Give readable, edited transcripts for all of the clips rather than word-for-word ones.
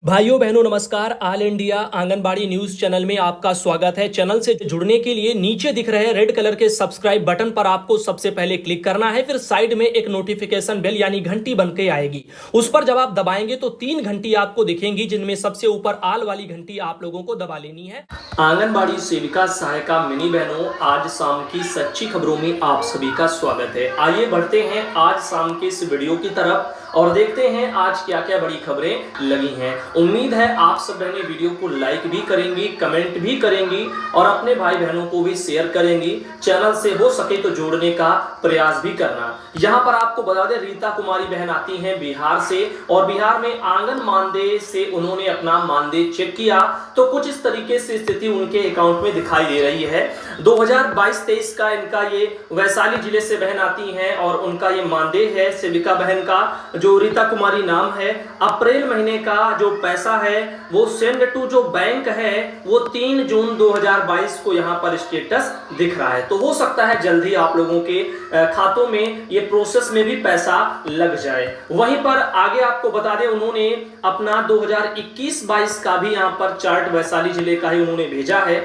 भाइयों बहनों नमस्कार। All India anganwadi news channel में आपका स्वागत है। चैनल से जुड़ने के लिए नीचे दिख रहे रेड कलर के सब्सक्राइब बटन पर आपको सबसे पहले क्लिक करना है। फिर साइड में एक नोटिफिकेशन बेल यानी घंटी बन के आएगी, उस पर जब आप दबाएंगे तो 3 घंटी आपको दिखेंगी, जिनमें सबसे ऊपर आल वाली घंटी आप लोगों को दबा लेनी है। आंगनबाड़ी सेविका सहायिका मिनी बहनों, आज शाम की सच्ची खबरों में आप सभी का स्वागत है। आइए बढ़ते हैं आज शाम के इस वीडियो की तरफ और देखते हैं आज क्या क्या बड़ी खबरें लगी हैं। उम्मीद है आप सब बहनें वीडियो को लाइक भी करेंगी, कमेंट भी करेंगी और अपने भाई बहनों को भी शेयर करेंगी। चैनल से हो सके तो जोड़ने का प्रयास भी करना। यहाँ पर आपको बता दें, रीता कुमारी बहन आती हैं बिहार से और बिहार में आंगन मानदेय से उन्होंने अपना मानदेय चेक किया तो कुछ इस तरीके से स्थिति उनके अकाउंट में दिखाई दे रही है। 2022-23 का इनका ये वैशाली जिले से बहन आती हैं और उनका ये मानदेय है सेविका बहन का, जो रीता कुमारी नाम है। अप्रैल महीने का जो पैसा है वो सेंड टू जो बैंक है वो 3 जून 2022 को यहाँ पर स्टेटस दिख रहा है। तो हो सकता है जल्दी आप लोगों के खातों में ये प्रोसेस में भी पैसा लग जाए। वहीं पर आगे आपको बता दें, उन्होंने अपना 2021-22 का भी यहाँ पर चार्ट वैशाली जिले का ही उन्होंने भेजा है।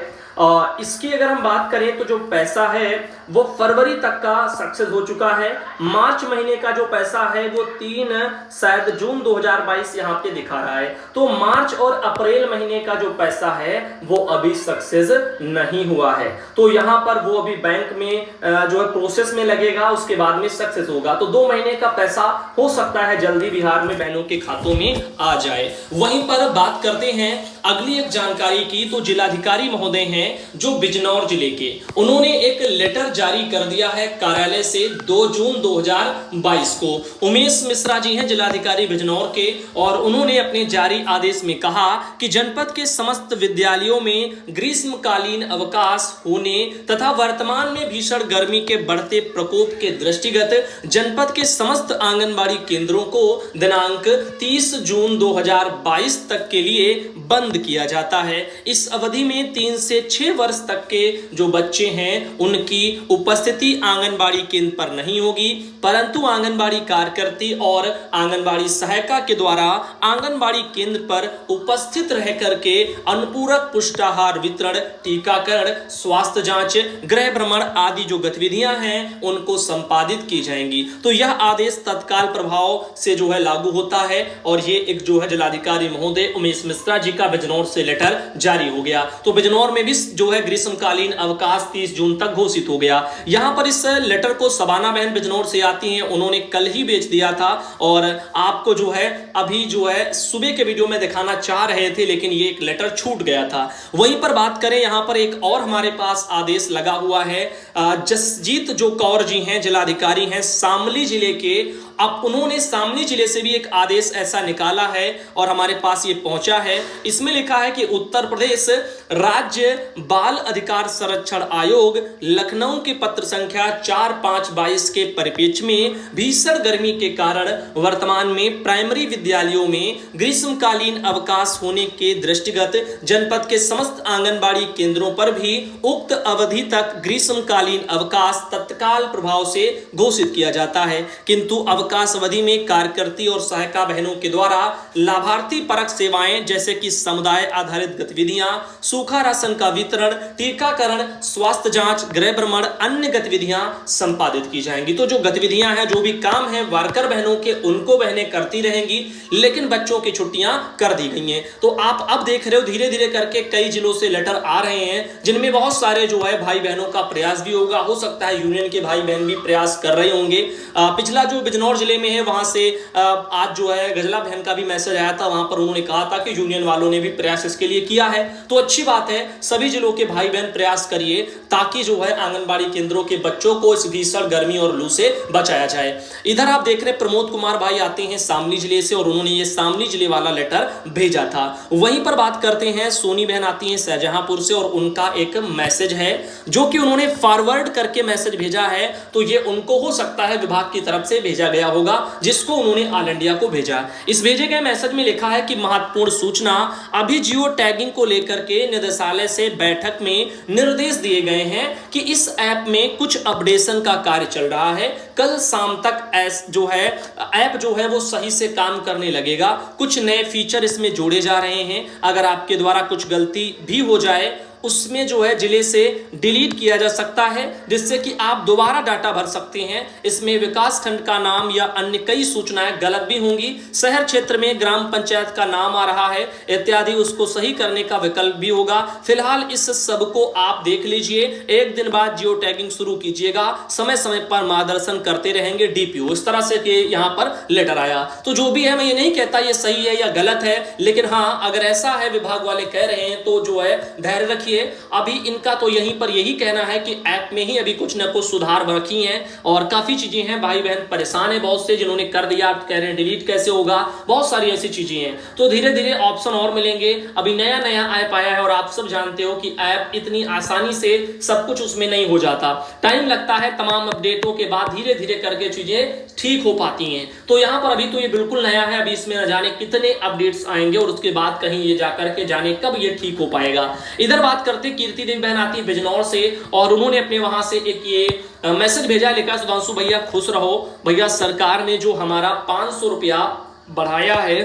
इसकी अगर हम बात करें तो जो पैसा है वो फरवरी तक का सक्सेस हो चुका है। मार्च महीने का जो पैसा है वो 3 शायद जून 2022 यहाँ पे दिखा रहा है। तो मार्च और अप्रैल महीने का जो पैसा है वो अभी सक्सेस नहीं हुआ है। तो यहाँ पर वो अभी बैंक में जो है प्रोसेस में लगेगा, उसके बाद में सक्सेस होगा। तो 2 महीने का पैसा हो सकता है जल्दी बिहार में बहनों के खातों में आ जाए। वहीं पर बात करते हैं अगली एक जानकारी की, तो जिलाधिकारी महोदय हैं जो बिजनौर जिले के, उन्होंने एक लेटर जारी कर दिया है कार्यालय से 2 जून 2022 को। उमेश मिश्रा जी हैं जिलाधिकारी बिजनौर के और उन्होंने अपने जारी आदेश में कहा कि जनपद के समस्त विद्यालयों में ग्रीष्मकालीन अवकाश होने तथा वर्तमान में भीषण गर्मी के बढ़ते प्रकोप के दृष्टिगत जनपद के समस्त आंगनबाड़ी केंद्रों को दिनांक 30 जून 2022 तक के लिए बंद किया जाता है। इस अवधि में 3 से 6 वर्ष तक के जो बच्चे हैं उनकी उपस्थिति आंगनबाड़ी केंद्र पर नहीं होगी, परंतु आंगनबाड़ी कार्यकर्ती और आंगनबाड़ी सहायिका के द्वारा आंगनबाड़ी केंद्र पर उपस्थित रह करके अनुपूरक पुष्टाहार वितरण, टीकाकरण, स्वास्थ्य जांच, गृह भ्रमण आदि जो गतिविधियां हैं उनको संपादित की जाएंगी। तो यह आदेश तत्काल प्रभाव से जो है लागू होता है और ये एक जो है जिलाधिकारी महोदय उमेश मिश्रा जी का बिजनौर से लेटर जारी हो गया। तो बिजनौर में भी जो है ग्रीष्मकालीन अवकाश 30 जून तक घोषित हो गया। यहां पर इस लेटर को सबाना बहन बिजनौर से आती हैं, उन्होंने कल ही भेज दिया था और आपको जो है अभी जो है सुबह के वीडियो में दिखाना चाह रहे थे, लेकिन ये एक लेटर छूट गया था। वहीं पर बात करें, यहां पर एक और हमारे पास आदेश लगा हुआ है। जसजीत जो कौर जी हैं जिलाधिकारी हैं शामली जिले के, अब उन्होंने शामली जिले से भी एक आदेश ऐसा निकाला है और हमारे पास ये पहुंचा है। इसमें लिखा है कि उत्तर प्रदेश राज्य बाल अधिकार संरक्षण आयोग लखनऊ के पत्र संख्या 4522 के परिप्रेक्ष्य में भीषण गर्मी के कारण वर्तमान में प्राइमरी विद्यालयों में ग्रीष्मकालीन अवकाश होने के दृष्टिगत जनपद के समस्त आंगनबाड़ी केंद्रों पर भी उक्त अवधि तक ग्रीष्मकालीन अवकाश तत्काल प्रभाव से घोषित किया जाता है, किंतु अवकाश अवधि में कार्यकर्ती और सहायिका बहनों के द्वारा लाभार्थी परक सेवाएं जैसे कि समुदाय आधारित गतिविधियां, सूखा राशन का वितरण, टीकाकरण, स्वास्थ्य जांच, गृह भ्रमण, अन्य गतिविधियां संपादित की जाएंगी। तो जो गतिविधियां हैं, जो भी काम है वर्कर बहनों के, उनको बहनें करती रहेंगी, लेकिन बच्चों की छुट्टियां कर दी गई हैं। तो आप अब देख रहे हो धीरे धीरे करके कई जिलों से लेटर आ रहे हैं, जिनमें बहुत सारे जो है भाई बहनों का प्रयास भी होगा। हो सकता है यूनियन के भाई बहन भी प्रयास कर रहे होंगे। पिछला जो बिजनौर जिले में है वहां से आज जो है गजला बहन का भी मैसेज आया था, वहां पर उन्होंने कहा था कि यूनियन वालों ने भी प्रयास इसके लिए किया है। तो अच्छी बात है, सभी जिलों के भाई बहन प्रयास करिए ताकि जो है आंगनबाड़ी केंद्रों के बच्चों को इस भीषण गर्मी और लू से बचाया जाए। इधर आप देख रहे हैं प्रमोद कुमार भाई आते हैं शामली जिले से और उन्होंने ये शामली जिले वाला लेटर भेजा था। वहीं पर बात करते हैं सोनी बहन आती हैं शाहजहांपुर से और उनका एक मैसेज है जो कि उन्होंने फॉरवर्ड करके मैसेज भेजा है। तो ये उनको हो सकता है विभाग की तरफ से भेजा गया होगा जिसको उन्होंने ऑल इंडिया को भेजा। इस भेजे गए मैसेज में लिखा है कि महत्वपूर्ण सूचना, अभी जियो टैगिंग को लेकर के निदेशालय से बैठक में निर्देश दिए गए हैं कि इस ऐप में कुछ अपडेशन का कार्य चल रहा है। कल शाम तक ऐप जो है वो सही से काम करने लगेगा। कुछ नए फीचर इसमें जोड़े जा रहे हैं। अगर आपके द्वारा कुछ गलती भी हो जाए उसमें जो है जिले से डिलीट किया जा सकता है, जिससे कि आप दोबारा डाटा भर सकते हैं। इसमें विकास खंड का नाम या अन्य कई सूचनाएं गलत भी होंगी। शहर क्षेत्र में ग्राम पंचायत का नाम आ रहा है इत्यादि, उसको सही करने का विकल्प भी होगा। फिलहाल इस सब को आप देख लीजिए। एक दिन बाद जियो टैगिंग शुरू कीजिएगा, समय समय पर मार्गदर्शन करते रहेंगे डीपीओ। इस तरह से कि यहाँ पर लेटर आया। तो जो भी है, मैं ये नहीं कहता ये सही है या गलत है, लेकिन हाँ, अगर ऐसा है विभाग वाले कह रहे हैं तो जो है धैर्य रखिए। अभी इनका तो यहीं पर यही कहना है कि ऐप में ही अभी कुछ न कुछ सुधार बाकी हैं और काफी चीजें हैं। भाई बहन परेशान है बहुत से, जिन्होंने कर दिया आप कह रहे हैं डिलीट कैसे होगा, बहुत सारी ऐसी चीजें हैं। तो धीरे धीरे ऑप्शन और मिलेंगे। अभी नया नया ऐप आया है और आप सब जानते हो कि ऐप इतनी आसानी से सब कुछ उसमें नहीं हो जाता, टाइम लगता है। तमाम अपडेटों के बाद धीरे धीरे करके चीजें ठीक हो पाती हैं। तो यहां पर अभी तो ये बिल्कुल नया है, अभी इसमें न जाने कितने अपडेट्स आएंगे और उसके बाद कहीं ये जाकर के जाने कब ये ठीक हो पाएगा। इधर बात करते कीर्ति देवी बहन आती है बिजनौर से और उन्होंने अपने वहां से एक ये मैसेज भेजा, लिखा सुधांशु भैया खुश रहो। भैया सरकार ने जो हमारा 500 रुपया बढ़ाया है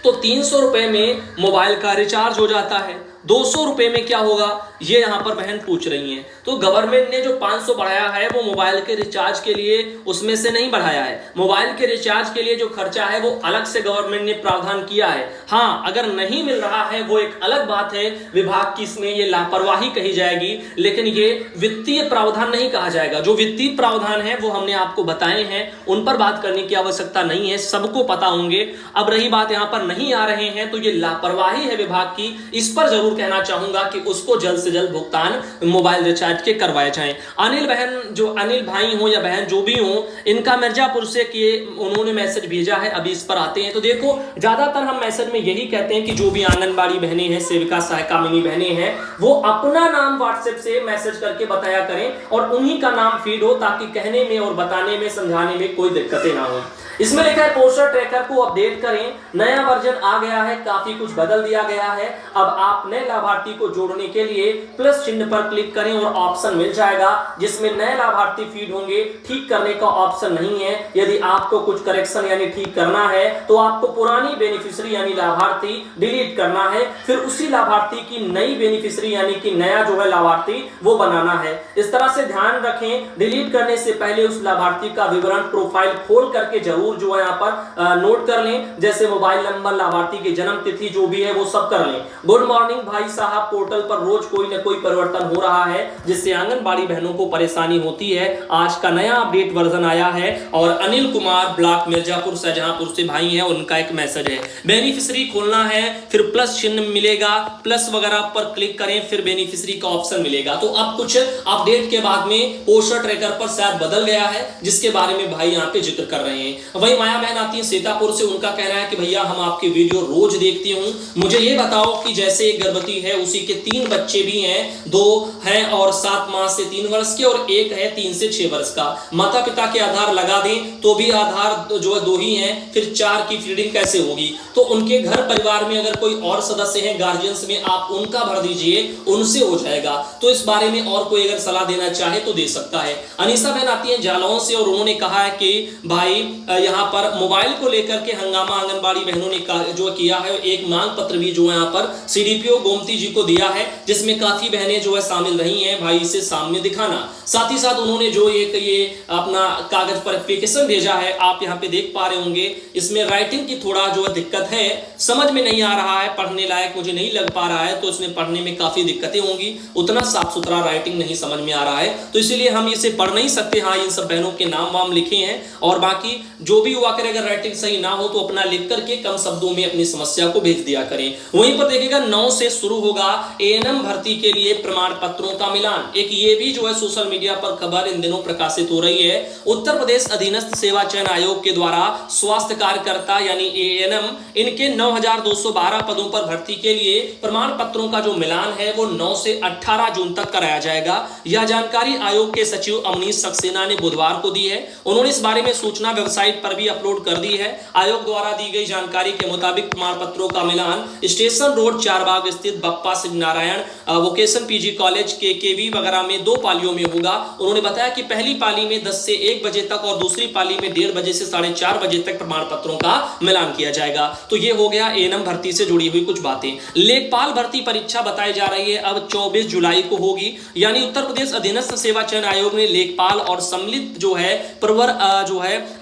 तो 300 रुपए में मोबाइल का रिचार्ज हो जाता है, 200 रुपए में क्या होगा, ये यहां पर बहन पूछ रही हैं। तो गवर्नमेंट ने जो 500 बढ़ाया है वो मोबाइल के रिचार्ज के लिए उसमें से नहीं बढ़ाया है। मोबाइल के रिचार्ज के लिए जो खर्चा है वो अलग से गवर्नमेंट ने प्रावधान किया है। हाँ, अगर नहीं मिल रहा है वो एक अलग बात है, विभाग की इसमें ये लापरवाही कही जाएगी, लेकिन ये वित्तीय प्रावधान नहीं कहा जाएगा। जो वित्तीय प्रावधान है वो हमने आपको बताए हैं, उन पर बात करने की आवश्यकता नहीं है, सबको पता होंगे। अब रही बात यहाँ पर नहीं आ रहे हैं तो ये लापरवाही है विभाग की, इस पर जरूर कहना चाहूंगा कि उसको जल्द से जल्द भुगतान मोबाइल रिचार्ज के करवाए जाएं। अनिल बहन, जो अनिल भाई हो या बहन जो भी हो, इनका मिर्जापुर से किए उन्होंने मैसेज भेजा है। अभी इस पर आते हैं। तो देखो, ज्यादातर हम मैसेज में यही कहते हैं कि जो भी आंगनबाड़ी बहनें हैं, सेविका सहायिका मिनी बहनें हैं, वो अपना नाम व्हाट्सएप से मैसेज करके बताया करें और उन्हीं का नाम फीड हो, ताकि कहने में और बताने में समझाने में कोई दिक्कतें ना हो। इसमें लिखा है पोस्टर ट्रैकर को अपडेट करें, नया वर्जन आ गया है, काफी कुछ बदल दिया गया है। अब आप नए लाभार्थी को जोड़ने के लिए प्लस चिन्ह पर क्लिक करें और ऑप्शन मिल जाएगा जिसमें नए लाभार्थी फीड होंगे। ठीक करने का ऑप्शन नहीं है। यदि आपको कुछ करेक्शन यानी ठीक करना है तो आपको पुरानी बेनिफिशियरी यानी लाभार्थी डिलीट करना है, फिर उसी लाभार्थी की नई बेनिफिशियरी यानी कि नया जो है लाभार्थी वो बनाना है। इस तरह से ध्यान रखें, डिलीट करने से पहले उस लाभार्थी का विवरण प्रोफाइल खोल करके जरूर जो है यहाँ पर नोट कर लें, जैसे मोबाइल नंबर, लाभार्थी की जन्म तिथि जो भी है वो सब कर लें। गुड मॉर्निंग भाई साहब, पोर्टल पर रोज कोई न कोई परिवर्तन हो रहा है जिससे आंगनबाड़ी बहनों को परेशानी होती है। आज का नया अपडेट वर्जन आया है और अनिल कुमार ब्लॉक मिर्जापुर शाहजहांपुर से भाई है, उनका एक मैसेज है। बेनिफिशियरी खोलना है, फिर प्लस चिन्ह मिलेगा, प्लस वगैरह पर क्लिक करें, फिर बेनिफिशियरी का ऑप्शन मिलेगा। तो अब कुछ अपडेट के बाद में पोस्टर ट्रैकर पर शायद बदल गया है, जिसके बारे में भाई यहाँ पे जिक्र कर रहे हैं। वही माया बहन आती है सीतापुर से, उनका कहना है कि भैया हम आपके वीडियो रोज देखती हूँ, मुझे ये बताओ कि जैसे एक गर्भवती है उसी के 3 बच्चे भी हैं, 2 हैं और 7 माह से 3 वर्ष के और एक है 3 से 6 वर्ष का। माता पिता के आधार लगा दें तो भी आधार जो है 2 ही हैं, फिर 4 की फीडिंग कैसे होगी? तो उनके घर परिवार में अगर कोई और सदस्य हैं गार्जियंस में, आप उनका भर दीजिए, उनसे हो जाएगा। तो इस बारे में और कोई अगर सलाह देना चाहे तो दे सकता है। अनीसा बहन आती है जालौन से और उन्होंने कहा है कि भाई यहाँ पर मोबाइल को लेकर के हंगामा आंगनबाड़ी बहनों ने जो किया है, एक मांग पत्र भी जो है यहाँ पर सीडीपीओ गोमती जी को दिया है, जिसमें काफी बहनें जो है शामिल रही हैं। भाई इसे सामने दिखाना। साथ ही साथ उन्होंने जो एक ये अपना कागज पर एप्लीकेशन भेजा है, आप यहाँ पे देख पा रहे होंगे, इसमें राइटिंग की थोड़ा जो है दिक्कत है, समझ में नहीं आ रहा है, पढ़ने लायक मुझे नहीं लग पा रहा है, तो इसमें पढ़ने में काफी दिक्कतें होंगी, उतना साफ सुथरा राइटिंग नहीं समझ में आ रहा है, तो इसलिए हम इसे पढ़ नहीं सकते। हाँ, इन सब बहनों के नाम वाम लिखे हैं और बाकी जो भी हुआ करे, अगर राइटिंग सही ना हो तो अपना लिख करके कम शब्दों में अपनी समस्या को भेज दिया करें। वहीं पर देखिएगा 9 से शुरू होगा एएनएम भर्ती के लिए प्रमाण पत्रों का मिलान। एक ये भी जो है सोशल मीडिया पर खबर इन दिनों प्रकाशित हो रही है। उत्तर प्रदेश अधीनस्थ सेवा चयन आयोग के द्वारा स्वास्थ्य कार्यकर्ता यानी एएनएम इनके 9,212 पदों पर भर्ती के लिए प्रमाण पत्रों का जो मिलान है वो 9 से 18 जून तक कराया जाएगा। यह जानकारी आयोग के सचिव अवनीश सक्सेना ने बुधवार को दी है। उन्होंने इस बारे में सूचना वेबसाइट पर भी अपलोड कर दी है। आयोग द्वारा दी गई जानकारी के मुताबिक प्रमाण पत्रों का मिलान स्टेशन रोड चारबाग स्थित Bappa Singh Narayan vocation PG college के केवी वगैरह में 2 पालियों में होगा। उन्होंने बताया कि पहली पाली में 10 से 1 बजे तक और दूसरी पाली में 1:30 बजे से 4:30 बजे तक प्रमाण पत्रों का मिलान किया जाएगा। तो ये हो गया एएनएम भर्ती से जुड़ी हुई कुछ बातें। लेखपाल भर्ती परीक्षा बताई जा रही है अब 24 जुलाई को होगी। यानी उत्तर प्रदेश अधीनस्थ सेवा चयन आयोग ने लेखपाल और सम्मिलित जो है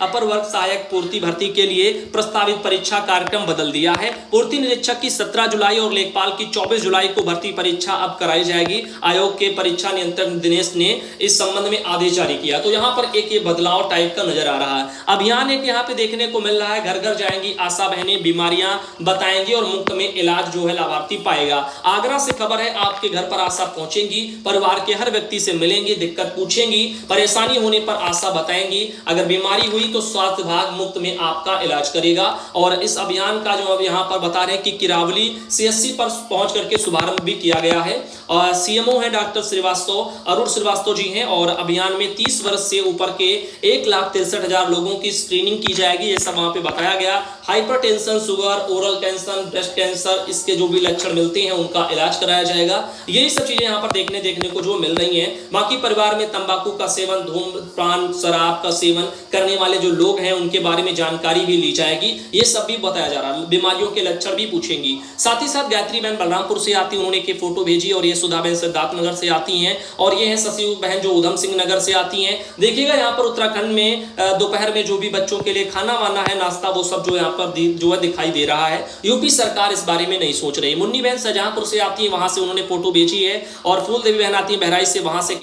अपर वर्ग सहायक पूर्ति भर्ती के लिए प्रस्तावित परीक्षा कार्यक्रम बदल दिया है। पूर्ति निरीक्षक की 17 जुलाई और लेखपाल की 24 जुलाई को भर्ती परीक्षा अब कराई जाएगी। आयोग के परीक्षा नियंत्रक दिनेश ने इस संबंध में आदेश जारी किया। तो यहाँ पर एक ये बदलाव टाइप का नजर आ रहा है। अभियान एक यहाँ पे देखने को मिल रहा है। घर घर जाएंगी आशा बहनें, बीमारियां बताएंगी और मुफ्त में इलाज जो है लाभार्थी पाएगा। आगरा से खबर है, आपके घर पर आशा पहुंचेंगी, परिवार के हर व्यक्ति से मिलेंगी, दिक्कत पूछेंगी, परेशानी होने पर आशा बताएंगी। अगर बीमारी हुई तो स्वास्थ्य विभाग मुफ्त में आपका इलाज करेगा। और इस अभियान का जो अब यहाँ पर बता रहे हैं कि किरावली सीएससी पर पहुंच करके शुभारंभ भी किया गया है। और सीएमओ है डॉक्टर श्रीवास्तव, अरुण श्रीवास्तव जी हैं। और अभियान में 30 वर्ष से ऊपर के 1,63,000 लोगों की स्क्रीनिंग की जाएगी, ये सब वहां पे बताया गया। Hypertension, sugar, oral cancer, breast cancer, इसके जो भी लक्षण मिलते हैं उनका इलाज कराया जाएगा। यही सब चीजें यहाँ पर देखने को जो मिल रही हैं। बाकी परिवार में तंबाकू का सेवन, धूम्रपान, शराब का सेवन करने वाले जो लोग हैं उनके बारे में जानकारी भी ली जाएगी। ये सब भी बताया जा रहा है। बीमारियों के लक्षण भी पूछेंगी। साथ ही साथ गायत्री बहन बलरामपुर से आती, उन्होंने एक फोटो भेजी। और ये सुधा बहन सिद्धार्थनगर से आती हैं। और ये है शशि बहन जो उधम सिंह नगर से आती हैं। देखिएगा यहाँ पर उत्तराखंड में दोपहर में जो भी बच्चों के लिए खाना वाना है, नाश्ता, वो सब जो यहाँ पर जो है दिखाई दे रहा है। यूपी सरकार इस बारे में नहीं सोच रही। मुन्नी बहन शाहजहांपुर से आती है, वहां से उन्होंने फोटो भेजी है। और फूल देवी बहन आती है बहराइच से, वहां से